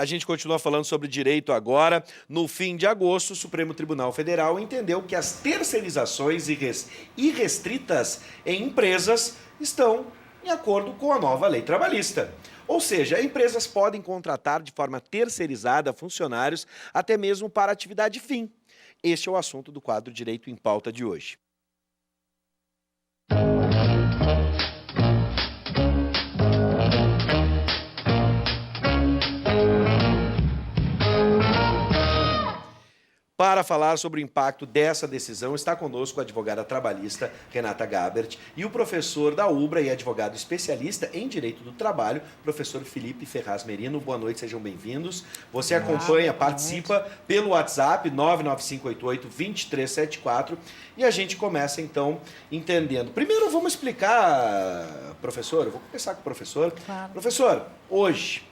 A gente continua falando sobre direito agora. No fim de agosto, o Supremo Tribunal Federal entendeu que as terceirizações irrestritas em empresas estão em acordo com a nova lei trabalhista. Ou seja, empresas podem contratar de forma terceirizada funcionários até mesmo para atividade fim. Este é o assunto do quadro Direito em Pauta de hoje. Para falar sobre o impacto dessa decisão, está conosco a advogada trabalhista Renata Gabert e o professor da UBRA e advogado especialista em Direito do Trabalho, professor Felipe Ferraz Merino. Boa noite, sejam bem-vindos. Você acompanha, participa pelo WhatsApp 99588-2374 e a gente começa então entendendo. Primeiro vamos explicar, professor, eu vou começar com o professor. Claro. Professor, hoje,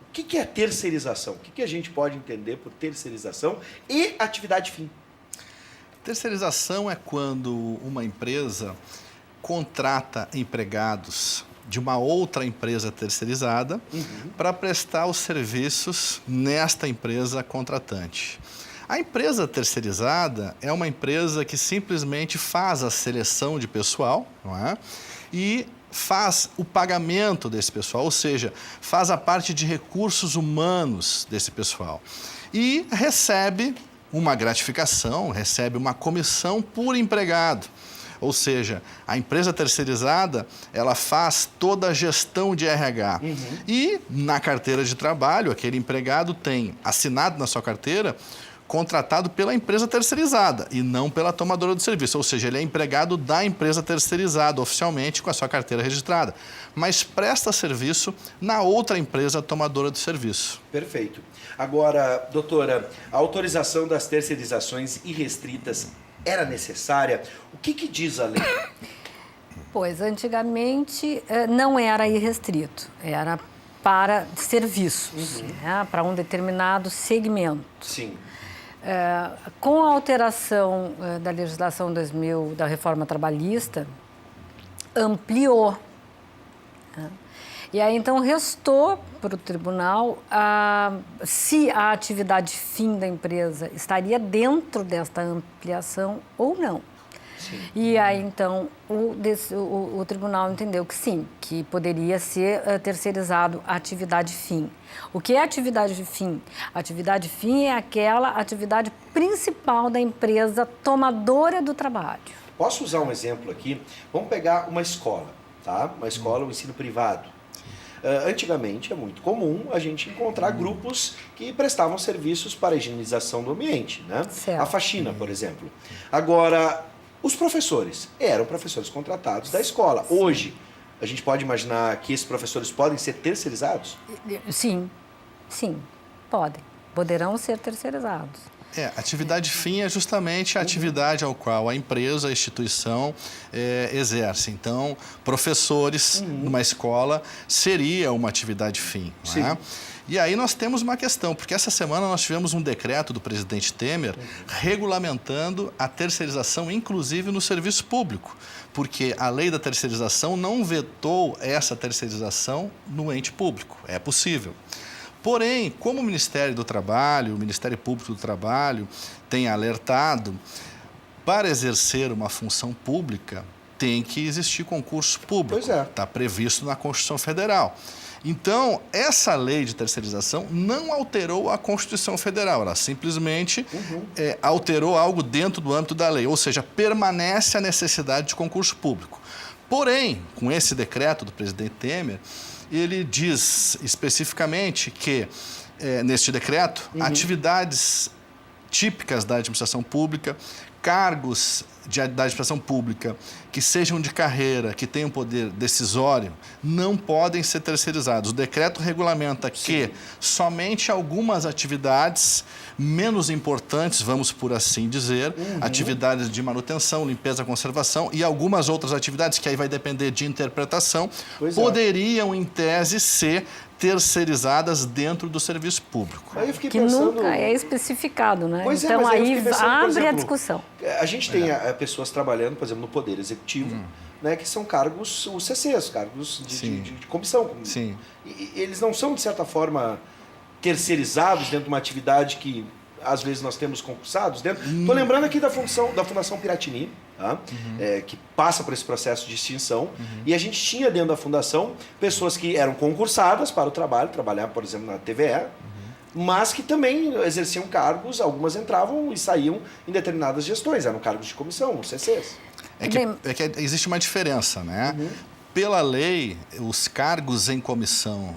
o que é terceirização? O que a gente pode entender por terceirização e atividade fim? Terceirização é quando uma empresa contrata empregados de uma outra empresa terceirizada para prestar os serviços nesta empresa contratante. A empresa terceirizada é uma empresa que simplesmente faz a seleção de pessoal, não é? E faz o pagamento desse pessoal, ou seja, faz a parte de recursos humanos desse pessoal. E recebe uma gratificação, recebe uma comissão por empregado. Ou seja, a empresa terceirizada, ela faz toda a gestão de RH. E na carteira de trabalho, aquele empregado tem assinado na sua carteira contratado pela empresa terceirizada e não pela tomadora do serviço. Ou seja, ele é empregado da empresa terceirizada oficialmente com a sua carteira registrada, mas presta serviço na outra empresa tomadora do serviço. Perfeito. Agora, doutora, a autorização das terceirizações irrestritas era necessária? O que diz a lei? Pois, antigamente não era irrestrito, era para serviços, né, para um determinado segmento. Sim. Com a alteração da legislação 2000, da reforma trabalhista, ampliou. Né? E aí, então, restou para o tribunal se a atividade fim da empresa estaria dentro desta ampliação ou não. Sim. E aí, então, o tribunal entendeu que sim, que poderia ser terceirizado a atividade fim. O que é atividade fim? A atividade fim é aquela atividade principal da empresa tomadora do trabalho. Posso usar um exemplo aqui? Vamos pegar uma escola, tá? Uma escola, um ensino privado. Antigamente é muito comum a gente encontrar grupos que prestavam serviços para a higienização do ambiente, né? Certo. A faxina, por exemplo. Agora, os professores eram professores contratados da escola. Hoje, a gente pode imaginar que esses professores podem ser terceirizados? Sim, podem. Poderão ser terceirizados. Atividade fim é justamente a atividade ao qual a empresa, a instituição exerce. Então, professores numa escola seria uma atividade fim. Sim. Não é? E aí nós temos uma questão, porque essa semana nós tivemos um decreto do presidente Temer regulamentando a terceirização, inclusive no serviço público, porque a lei da terceirização não vetou essa terceirização no ente público. É possível. Porém, como o Ministério do Trabalho, o Ministério Público do Trabalho tem alertado, para exercer uma função pública tem que existir concurso público. Pois é. Está previsto na Constituição Federal. Então, essa lei de terceirização não alterou a Constituição Federal, ela simplesmente alterou algo dentro do âmbito da lei, ou seja, permanece a necessidade de concurso público. Porém, com esse decreto do presidente Temer, ele diz especificamente que, neste decreto, atividades típicas da administração pública, cargos da administração pública que sejam de carreira, que tenham poder decisório, não podem ser terceirizados. O decreto regulamenta que somente algumas atividades menos importantes, vamos por assim dizer, atividades de manutenção, limpeza, conservação e algumas outras atividades, que aí vai depender de interpretação, poderiam, em tese, ser terceirizadas dentro do serviço público. Aí eu fiquei que pensando... nunca é especificado, né? Pois então mas aí eu fiquei pensando, por abre exemplo, a discussão. A gente tem pessoas trabalhando, por exemplo, no Poder Executivo, né, que são cargos, os CCs, cargos de comissão. Sim. E eles não são, de certa forma, terceirizados dentro de uma atividade que às vezes nós temos concursados dentro. Estou lembrando aqui da Fundação Piratini, tá? Que passa por esse processo de extinção. E a gente tinha dentro da fundação pessoas que eram concursadas para o trabalho, trabalhar, por exemplo, na TVE, mas que também exerciam cargos, algumas entravam e saíam em determinadas gestões, eram cargos de comissão, CCs. É que existe uma diferença, né? Pela lei, os cargos em comissão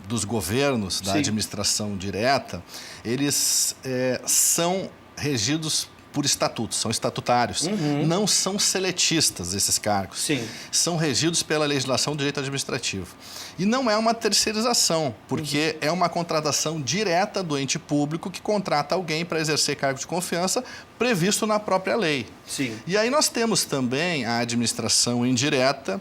dos governos, da administração direta, eles são regidos por estatutos, são estatutários. Não são seletistas esses cargos. Sim. São regidos pela legislação do direito administrativo. E não é uma terceirização, porque é uma contratação direta do ente público que contrata alguém para exercer cargo de confiança previsto na própria lei. Sim. E aí nós temos também a administração indireta,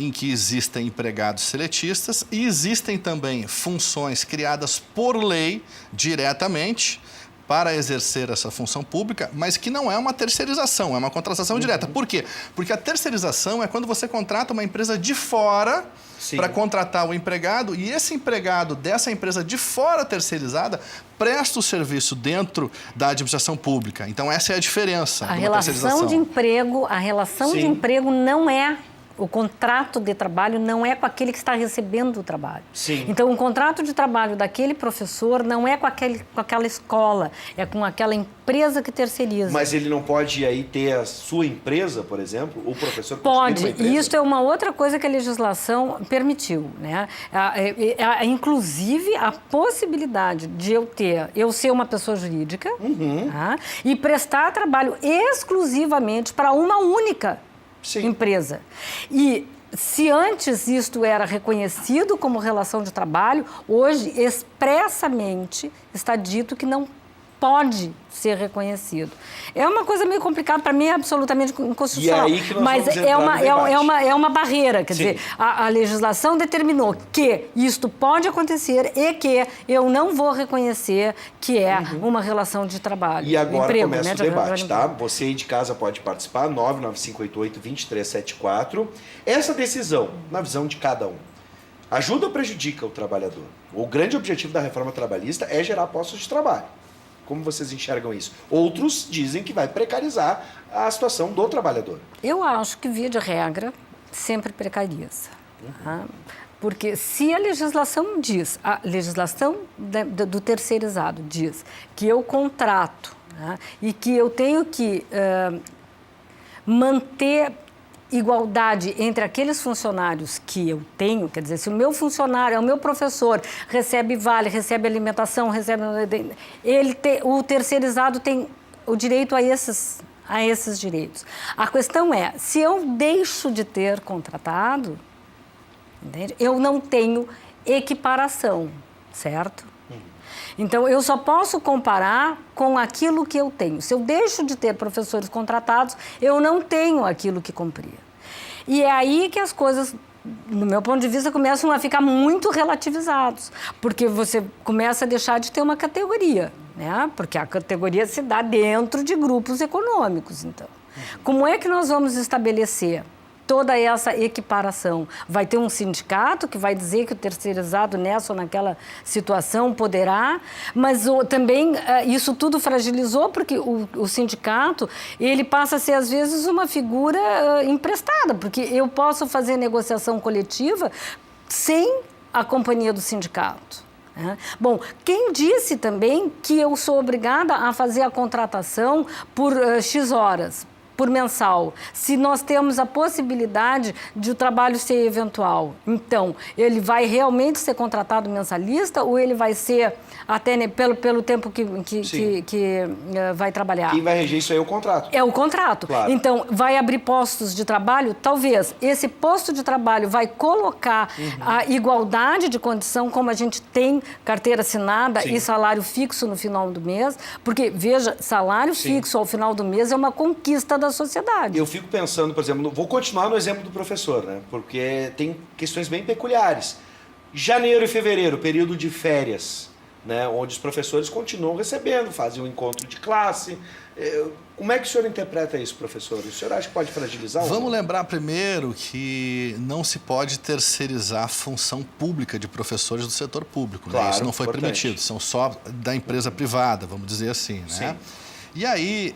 em que existem empregados seletistas e existem também funções criadas por lei diretamente para exercer essa função pública, mas que não é uma terceirização, é uma contratação direta. Por quê? Porque a terceirização é quando você contrata uma empresa de fora para contratar o empregado e esse empregado dessa empresa de fora terceirizada presta o serviço dentro da administração pública. Então essa é a diferença. A relação de emprego não é... O contrato de trabalho não é com aquele que está recebendo o trabalho. Sim. Então, o contrato de trabalho daquele professor não é com aquela escola, é com aquela empresa que terceiriza. Mas ele não pode aí ter a sua empresa, por exemplo? O professor pode. Uma empresa? E isso é uma outra coisa que a legislação permitiu, né? Inclusive, a possibilidade de eu ser uma pessoa jurídica tá? E prestar trabalho exclusivamente para uma única empresa. E se antes isto era reconhecido como relação de trabalho, hoje expressamente está dito que não pode ser reconhecido. É uma coisa meio complicada, para mim é absolutamente inconstitucional. E aí que nós mas vamos entrar no debate. é uma barreira, quer dizer, a legislação determinou que isto pode acontecer e que eu não vou reconhecer que é uma relação de trabalho. E agora emprego, começa né, o debate, tá? Você aí de casa pode participar, 99588-2374. Essa decisão, na visão de cada um, ajuda ou prejudica o trabalhador? O grande objetivo da reforma trabalhista é gerar postos de trabalho. Como vocês enxergam isso? Outros dizem que vai precarizar a situação do trabalhador. Eu acho que, via de regra, sempre precariza. Tá? Porque se a legislação diz, a legislação do terceirizado diz que eu contrato, tá? E que eu tenho que manter igualdade entre aqueles funcionários que eu tenho, quer dizer, se o meu funcionário, o meu professor, recebe vale, recebe alimentação, o terceirizado tem o direito a esses direitos. A questão é, se eu deixo de ter contratado, entende? Eu não tenho equiparação, certo? Então, eu só posso comparar com aquilo que eu tenho. Se eu deixo de ter professores contratados, eu não tenho aquilo que cumpria. E é aí que as coisas, no meu ponto de vista, começam a ficar muito relativizados, porque você começa a deixar de ter uma categoria, né? Porque a categoria se dá dentro de grupos econômicos, então. Como é que nós vamos estabelecer toda essa equiparação? Vai ter um sindicato que vai dizer que o terceirizado nessa ou naquela situação poderá, mas também isso tudo fragilizou porque o sindicato, ele passa a ser às vezes uma figura emprestada, porque eu posso fazer negociação coletiva sem a companhia do sindicato. Bom, quem disse também que eu sou obrigada a fazer a contratação por X horas? Por mensal, se nós temos a possibilidade de o trabalho ser eventual. Então, ele vai realmente ser contratado mensalista ou ele vai ser até pelo tempo que vai trabalhar? Quem vai reger isso aí é o contrato. É o contrato. Claro. Então, vai abrir postos de trabalho? Talvez. Esse posto de trabalho vai colocar a igualdade de condição, como a gente tem carteira assinada e salário fixo no final do mês, porque, veja, salário fixo ao final do mês é uma conquista da sociedade. Eu fico pensando, por exemplo, vou continuar no exemplo do professor, né? Porque tem questões bem peculiares. Janeiro e fevereiro, período de férias, né? Onde os professores continuam recebendo, fazem um encontro de classe, Como é que o senhor interpreta isso, professor? O senhor acha que pode fragilizar? Vamos lembrar primeiro que não se pode terceirizar a função pública de professores do setor público. Claro, né? Isso não foi importante. permitido, são só da empresa privada, vamos dizer assim. Né? Sim. E aí,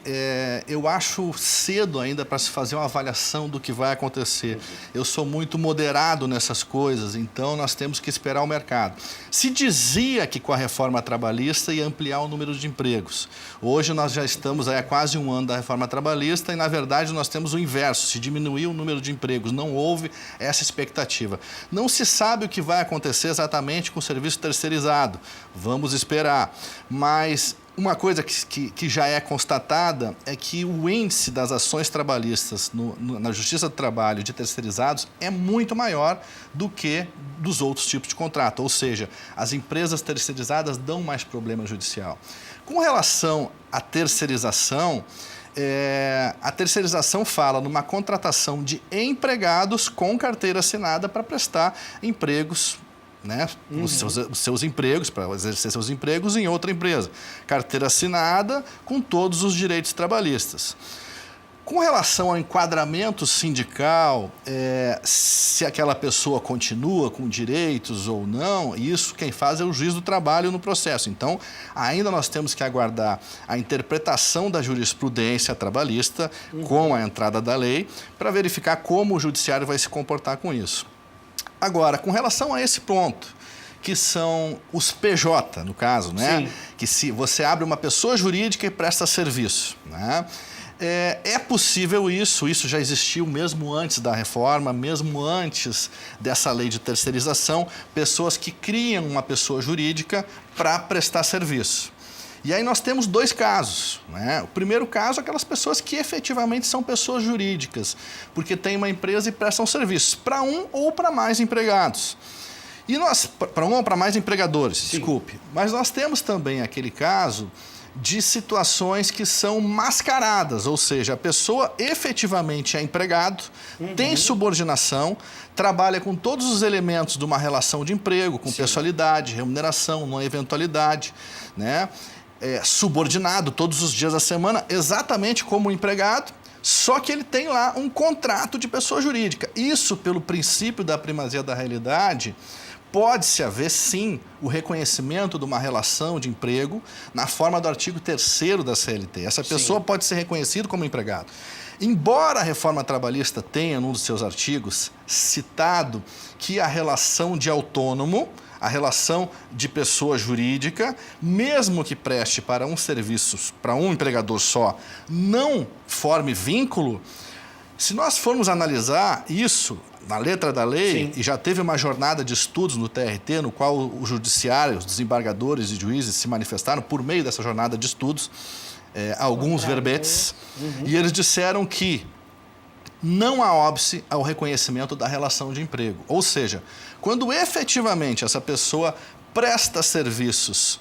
eu acho cedo ainda para se fazer uma avaliação do que vai acontecer. Eu sou muito moderado nessas coisas, então nós temos que esperar o mercado. Se dizia que com a reforma trabalhista ia ampliar o número de empregos. Hoje nós já estamos aí há quase um ano da reforma trabalhista e, na verdade, nós temos o inverso. Se diminuiu o número de empregos, não houve essa expectativa. Não se sabe o que vai acontecer exatamente com o serviço terceirizado. Vamos esperar. Mas uma coisa que já é constatada é que o índice das ações trabalhistas na Justiça do Trabalho de terceirizados é muito maior do que dos outros tipos de contrato. Ou seja, as empresas terceirizadas dão mais problema judicial. Com relação à terceirização, a terceirização fala numa contratação de empregados com carteira assinada para prestar empregos, né, os seus empregos, para exercer seus empregos em outra empresa. Carteira assinada com todos os direitos trabalhistas. Com relação ao enquadramento sindical, se aquela pessoa continua com direitos ou não, isso quem faz é o juiz do trabalho no processo. Então, ainda nós temos que aguardar a interpretação da jurisprudência trabalhista com a entrada da lei para verificar como o judiciário vai se comportar com isso. Agora, com relação a esse ponto, que são os PJ, no caso, né? Sim. Que se você abre uma pessoa jurídica e presta serviço, né? É possível isso já existiu mesmo antes da reforma, mesmo antes dessa lei de terceirização, pessoas que criam uma pessoa jurídica para prestar serviço. E aí nós temos dois casos, né? O primeiro caso, aquelas pessoas que efetivamente são pessoas jurídicas, porque têm uma empresa e prestam serviços para um ou para mais empregados. E nós, para um ou para mais empregadores, Sim. desculpe. Mas nós temos também aquele caso de situações que são mascaradas, ou seja, a pessoa efetivamente é empregado, tem subordinação, trabalha com todos os elementos de uma relação de emprego, com pessoalidade, remuneração, não eventualidade, né? Subordinado todos os dias da semana, exatamente como o empregado, só que ele tem lá um contrato de pessoa jurídica. Isso, pelo princípio da primazia da realidade, pode-se haver, sim, o reconhecimento de uma relação de emprego na forma do artigo 3º da CLT. Essa pessoa pode ser reconhecida como empregado. Embora a reforma trabalhista tenha, num dos seus artigos, citado que a relação de autônomo, a relação de pessoa jurídica, mesmo que preste para um serviço, para um empregador só, não forme vínculo, se nós formos analisar isso na letra da lei, Sim. e já teve uma jornada de estudos no TRT, no qual o judiciário, os desembargadores e juízes se manifestaram por meio dessa jornada de estudos, alguns verbetes, e eles disseram que não há óbice ao reconhecimento da relação de emprego. Ou seja, quando efetivamente essa pessoa presta serviços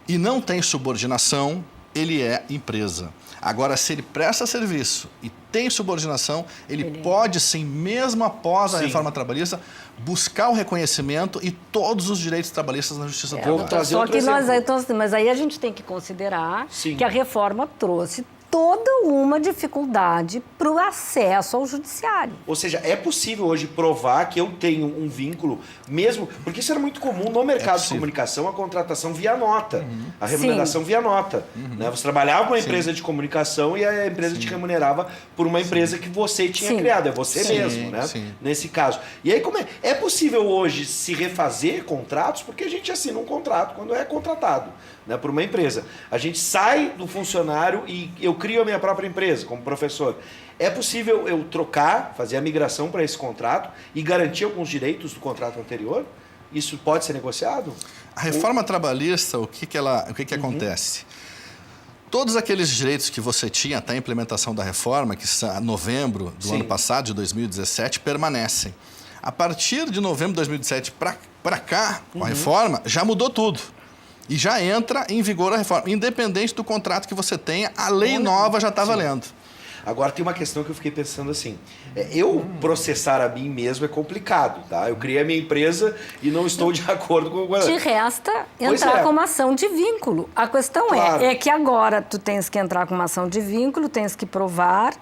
e não tem subordinação, ele é empresa. Agora, se ele presta serviço e tem subordinação, ele pode sim, mesmo após a reforma trabalhista, buscar o reconhecimento e todos os direitos trabalhistas na Justiça do Trabalho. trazer Só outro que nós, exemplo. então, mas aí a gente tem que considerar Sim. que a reforma trouxe toda uma dificuldade para o acesso ao judiciário. Ou seja, é possível hoje provar que eu tenho um vínculo, mesmo... Porque isso era muito comum no mercado de comunicação, a contratação via nota, a remuneração via nota. Né? Você trabalhava com uma empresa de comunicação e a empresa te remunerava por uma empresa que você tinha criado, é você mesmo, né? Nesse caso. E aí, como é possível hoje se refazer contratos? Porque a gente assina um contrato quando é contratado, né, por uma empresa. A gente sai do funcionário e eu crio a minha própria empresa como professor. É possível eu trocar, fazer a migração para esse contrato e garantir alguns direitos do contrato anterior? Isso pode ser negociado? A reforma trabalhista, o que acontece? Todos aqueles direitos que você tinha até a implementação da reforma, que em novembro do ano passado, de 2017, permanecem. A partir de novembro de 2017 para cá, com a reforma, já mudou tudo. E já entra em vigor a reforma. Independente do contrato que você tenha, a lei nova já está valendo. Agora tem uma questão que eu fiquei pensando assim, eu processar a mim mesmo é complicado, tá? Eu criei a minha empresa e não estou de acordo com... Te resta Pois entrar é. com uma ação de vínculo. A questão Claro. é que agora tu tens que entrar com uma ação de vínculo, tens que provar,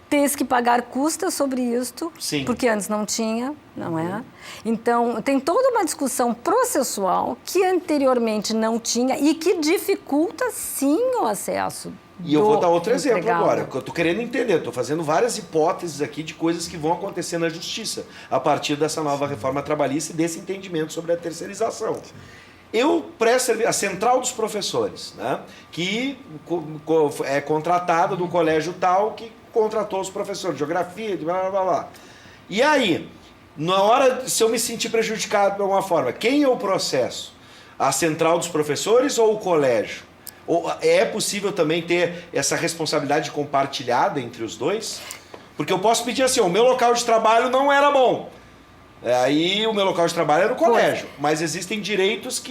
tens que pagar custas sobre isto, Sim. porque antes não tinha, não é? Então, tem toda uma discussão processual que anteriormente não tinha e que dificulta, sim, o acesso. E eu vou dar outro do exemplo empregado. agora, que eu estou querendo entender, estou fazendo várias hipóteses aqui de coisas que vão acontecer na justiça a partir dessa nova reforma trabalhista e desse entendimento sobre a terceirização. Eu presto a central dos professores, né, que é contratada do colégio tal que contratou os professores de geografia, de blá blá blá blá. E aí, na hora, se eu me sentir prejudicado de alguma forma, quem eu processo? A central dos professores ou o colégio? Ou é possível também ter essa responsabilidade compartilhada entre os dois? Porque eu posso pedir assim, o meu local de trabalho não era bom. Aí o meu local de trabalho era o colégio. Mas existem direitos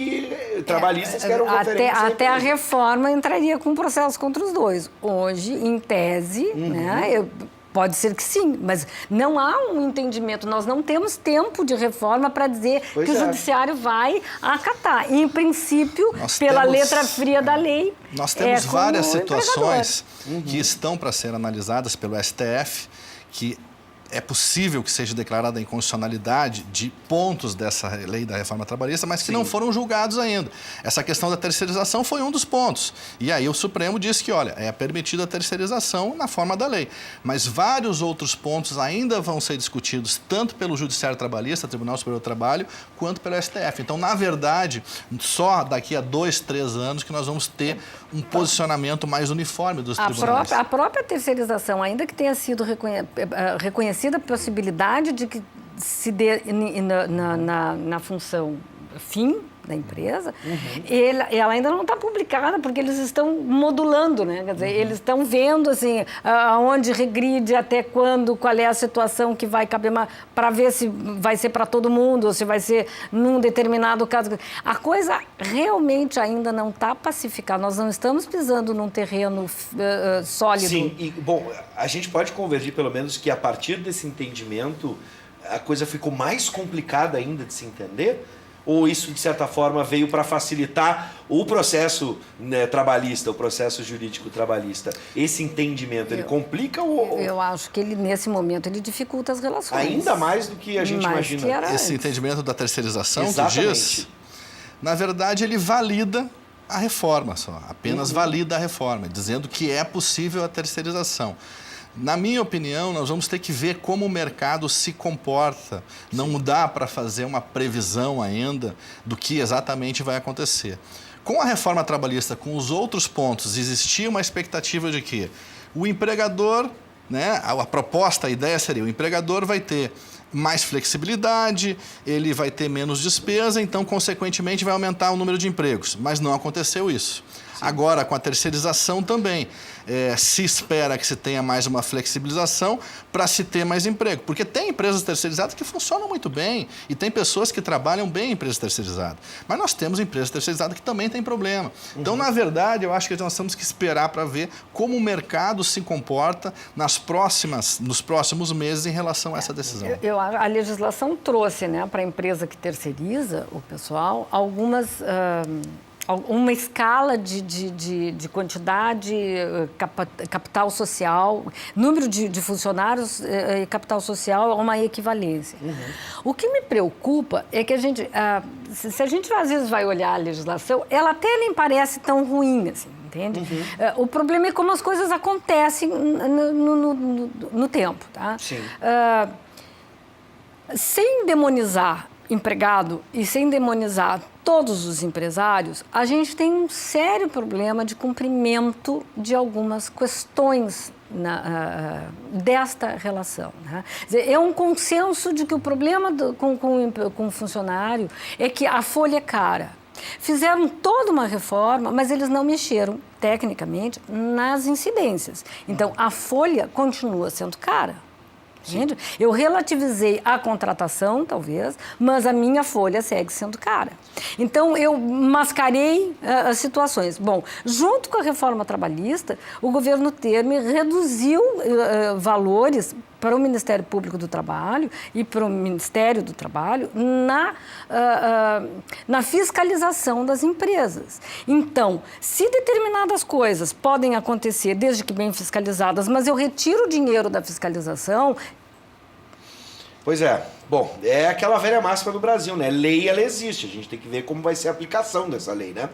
trabalhistas que eram referentes. Até a reforma entraria com processo contra os dois. Hoje, em tese, né, pode ser que sim, mas não há um entendimento. Nós não temos tempo de reforma para dizer Pois que o é. judiciário vai acatar. E, em princípio, pela letra fria da lei, Nós temos com várias o situações que estão para ser analisadas pelo STF, que é possível que seja declarada a inconstitucionalidade de pontos dessa lei da reforma trabalhista, mas que não foram julgados ainda. Essa questão da terceirização foi um dos pontos. E aí o Supremo disse que, olha, é permitida a terceirização na forma da lei. Mas vários outros pontos ainda vão ser discutidos tanto pelo Judiciário Trabalhista, Tribunal Superior do Trabalho, quanto pelo STF. Então, na verdade, só daqui a 2, 3 anos que nós vamos ter um posicionamento mais uniforme dos tribunais. A própria terceirização, ainda que tenha sido reconhecida a possibilidade de que se dê na função fim da empresa, ela ainda não está publicada, porque eles estão modulando, né? Quer dizer, eles estão vendo assim, aonde regride, até quando, qual é a situação que vai caber, para ver se vai ser para todo mundo, ou se vai ser num determinado caso. A coisa realmente ainda não está pacificada. Nós não estamos pisando num terreno sólido. Sim, e, bom, a gente pode convergir pelo menos que a partir desse entendimento a coisa ficou mais complicada ainda de se entender? Ou isso, de certa forma, veio para facilitar o processo, né, trabalhista, o processo jurídico trabalhista? Esse entendimento, ele complica ou... Eu acho que ele, nesse momento, ele dificulta as relações. Ainda mais do que a gente imagina. Esse entendimento da terceirização, Exatamente. tu diz, na verdade, ele valida a reforma só, apenas valida a reforma, dizendo que é possível a terceirização. Na minha opinião, nós vamos ter que ver como o mercado se comporta. Não dá para fazer uma previsão ainda do que exatamente vai acontecer. Com a reforma trabalhista, com os outros pontos, existia uma expectativa de que o empregador, né, a proposta, a ideia seria, o empregador vai ter mais flexibilidade, ele vai ter menos despesa, então, consequentemente, vai aumentar o número de empregos. Mas não aconteceu isso. Agora, com a terceirização também, se espera que se tenha mais uma flexibilização para se ter mais emprego. Porque tem empresas terceirizadas que funcionam muito bem e tem pessoas que trabalham bem em empresas terceirizadas. Mas nós temos empresas terceirizadas que também têm problema. Então, na verdade, eu acho que nós temos que esperar para ver como o mercado se comporta nos próximos meses em relação a essa decisão. A legislação trouxe, né, para a empresa que terceiriza o pessoal uma escala de quantidade, capital social, número de funcionários e capital social é uma equivalência. O que me preocupa é que se a gente às vezes vai olhar a legislação, ela até nem parece tão ruim assim. Entende? O problema é como as coisas acontecem no tempo. Tá? Sim. Sem demonizar empregado e sem demonizar todos os empresários, a gente tem um sério problema de cumprimento de algumas questões desta relação. Né? Quer dizer, é um consenso de que o problema com o funcionário é que a folha é cara. Fizeram toda uma reforma, mas eles não mexeram, tecnicamente, nas incidências. Então, a folha continua sendo cara. Entende? Eu relativizei a contratação, talvez, mas a minha folha segue sendo cara. Então, eu mascarei as situações. Bom, junto com a reforma trabalhista, o governo Temer reduziu valores para o Ministério Público do Trabalho e para o Ministério do Trabalho na fiscalização das empresas. Então, se determinadas coisas podem acontecer, desde que bem fiscalizadas, mas eu retiro o dinheiro da fiscalização... Pois é. Bom, é aquela velha máxima do Brasil, né? Lei, ela existe. A gente tem que ver como vai ser a aplicação dessa lei, né?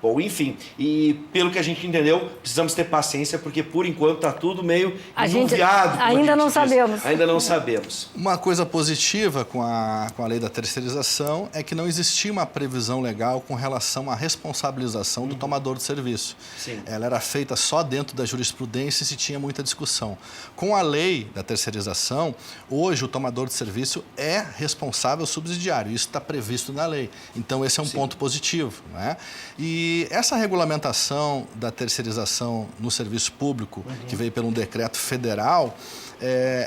Bom, enfim. E pelo que a gente entendeu, precisamos ter paciência, porque por enquanto tá tudo meio envolviado. Ainda não sabemos. Ainda não sabemos. Uma coisa positiva com a lei da terceirização é que não existia uma previsão legal com relação à responsabilização do tomador de serviço. Sim. Ela era feita só dentro da jurisprudência e se tinha muita discussão. Com a lei da terceirização, hoje o tomador de serviço é responsável subsidiário. Isso está previsto na lei. Então, esse é um ponto positivo, né? E essa regulamentação da terceirização no serviço público, que veio por um decreto federal,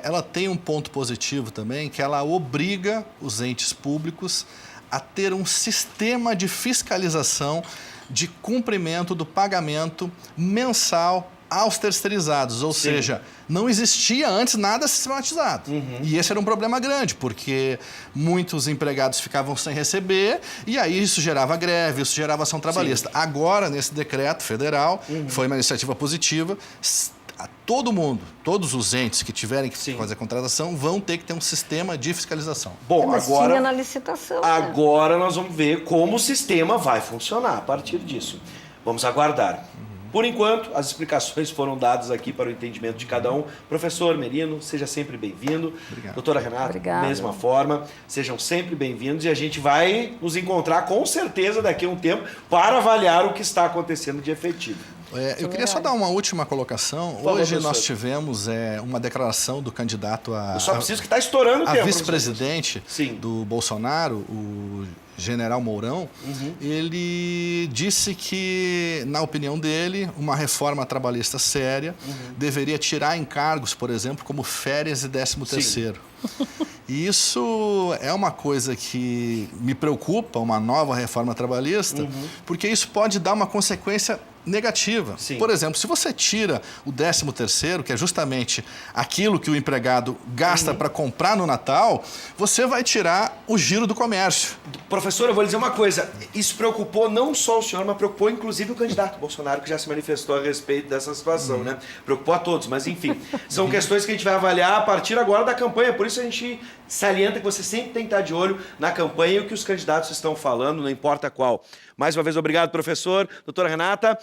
ela tem um ponto positivo também, que ela obriga os entes públicos a ter um sistema de fiscalização de cumprimento do pagamento mensal aos terceirizados, ou seja, não existia antes nada sistematizado. E esse era um problema grande, porque muitos empregados ficavam sem receber e aí isso gerava greve, isso gerava ação trabalhista. Agora, nesse decreto federal, foi uma iniciativa positiva, todo mundo, todos os entes que tiverem que fazer a contratação vão ter que ter um sistema de fiscalização. Bom, mas agora, tinha na licitação. Agora nós vamos ver como o sistema vai funcionar a partir disso. Vamos aguardar. Por enquanto, as explicações foram dadas aqui para o entendimento de cada um. Professor Merino, seja sempre bem-vindo. Obrigado. Doutora Renata, Obrigada. mesma forma, sejam sempre bem-vindos e a gente vai nos encontrar com certeza daqui a um tempo para avaliar o que está acontecendo de efetivo. Eu queria só dar uma última colocação. Por favor, Hoje professor. nós tivemos uma declaração do candidato Eu só preciso que está estourando o a tempo. vice-presidente Sim. do Bolsonaro, o general Mourão. Ele disse que, na opinião dele, uma reforma trabalhista séria deveria tirar encargos, por exemplo, como férias e 13º. E isso é uma coisa que me preocupa, uma nova reforma trabalhista, porque isso pode dar uma consequência negativa. Sim. Por exemplo, se você tira o 13º, que é justamente aquilo que o empregado gasta para comprar no Natal, você vai tirar o giro do comércio. Professor, eu vou lhe dizer uma coisa. Isso preocupou não só o senhor, mas preocupou inclusive o candidato Bolsonaro, que já se manifestou a respeito dessa situação, né? Preocupou a todos, mas enfim. São questões que a gente vai avaliar a partir agora da campanha. Por isso a gente salienta que você sempre tem que estar de olho na campanha e o que os candidatos estão falando, não importa qual. Mais uma vez, obrigado, professor. Doutora Renata.